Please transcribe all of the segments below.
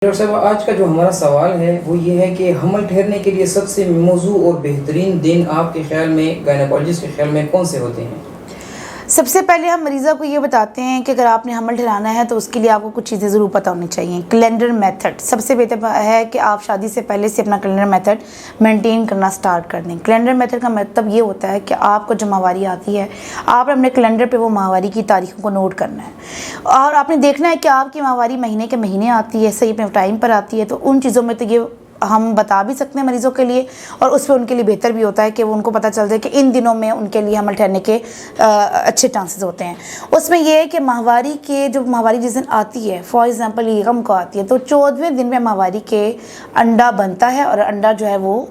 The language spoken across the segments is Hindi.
डॉक्टर साहब, आज का जो हमारा सवाल है वो ये है कि हमल ठहरने के लिए सबसे मौजू और बेहतरीन दिन आपके ख्याल में, गायनेकोलॉजिस्ट के ख्याल में कौन से होते हैं? सबसे पहले हम मरीज़ा को ये बताते हैं कि अगर आपने हमल ठहराना है तो उसके लिए आपको कुछ चीज़ें ज़रूर पता होनी चाहिए। कैलेंडर मेथड सबसे बेहतर है कि आप शादी से पहले से अपना कैलेंडर मेथड मेंटेन करना स्टार्ट कर दें। कैलेंडर मेथड का मतलब ये होता है कि आपको जब माहवारी आती है, आपने अपने कैलेंडर पे वो माहवारी की तारीखों को नोट करना है और आपने देखना है कि आपकी माहवारी महीने के महीने आती है, सही अपने टाइम पर आती है। तो उन चीज़ों में तो ये हम बता भी सकते हैं मरीज़ों के लिए, और उस पर उनके लिए बेहतर भी होता है कि वो उनको पता चल जाए कि इन दिनों में उनके लिए हमल ठहरने के अच्छे चांसेस होते हैं। उसमें यह है कि माहवारी के जो माहवारी जिस दिन आती है, फॉर एग्ज़ाम्पल ये गम को आती है, तो 14वें दिन में माहवारी के अंडा बनता है और अंडा जो है वो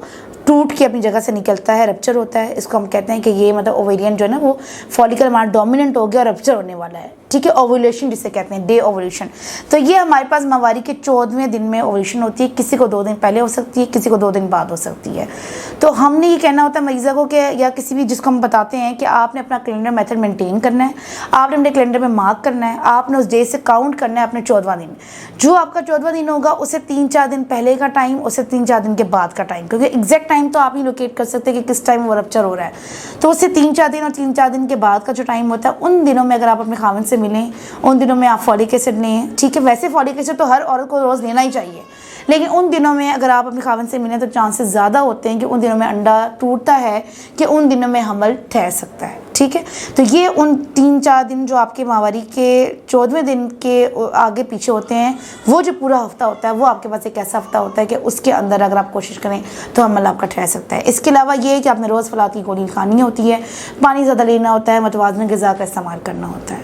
टूट के अपनी जगह से निकलता है, रप्चर होता है। इसको हम कहते हैं कि ये मतलब ओवेरियन जो है ना वो फॉलिकल हमारा डोमिनेंट हो गया और रप्चर होने वाला है, ठीक है। ओवुलेशन जिसे कहते हैं, डे ओवुलेशन। तो ये हमारे पास माहवारी के 14वें दिन में ओवुलेशन होती है। किसी को 2 दिन पहले हो सकती है, किसी को 2 दिन बाद हो सकती है। तो हमने ये कहना होता है मरीज़ा को कि या किसी भी जिसको हम बताते हैं कि आपने अपना कैलेंडर मेथड मेंटेन करना है, आपने अपने कैलेंडर में मार्क करना है, आपने उस डे से काउंट करना है अपने 14वां दिन। जो आपका 14वां दिन होगा उसे 3-4 दिन पहले का टाइम, उसे 3-4 दिन के बाद का टाइम, क्योंकि एग्जैक्ट टाइम तो आप ही लोकेट कर सकते हैं कि किस टाइम वो रप्चर हो रहा है। तो उससे 3-4 दिन और 3-4 दिन के बाद का जो टाइम होता है, उन दिनों में अगर आप अपने खाविंद से मिलें, उन दिनों में आप फॉलिक एसिड लें, ठीक है। वैसे फॉलिक एसिड तो हर औरत को रोज़ लेना ही चाहिए, लेकिन उन दिनों में अगर आप अपने खाविंद से मिलें तो चांसेस ज़्यादा होते हैं कि उन दिनों में अंडा टूटता है, कि उन दिनों में हमल ठहर सकता है, ठीक है। तो ये उन 3-4 दिन जो आपके माहवारी के 14वें दिन के आगे पीछे होते हैं, वो जो पूरा हफ्ता होता है वो आपके पास एक ऐसा हफ्ता होता है कि उसके अंदर अगर आप कोशिश करें तो हमल आपका ठहर सकता है। इसके अलावा ये है कि आपने रोज़ फलात की गोली खानी होती है, पानी ज़्यादा लेना होता है, मतवाज़न ग़िज़ा का इस्तेमाल करना होता है।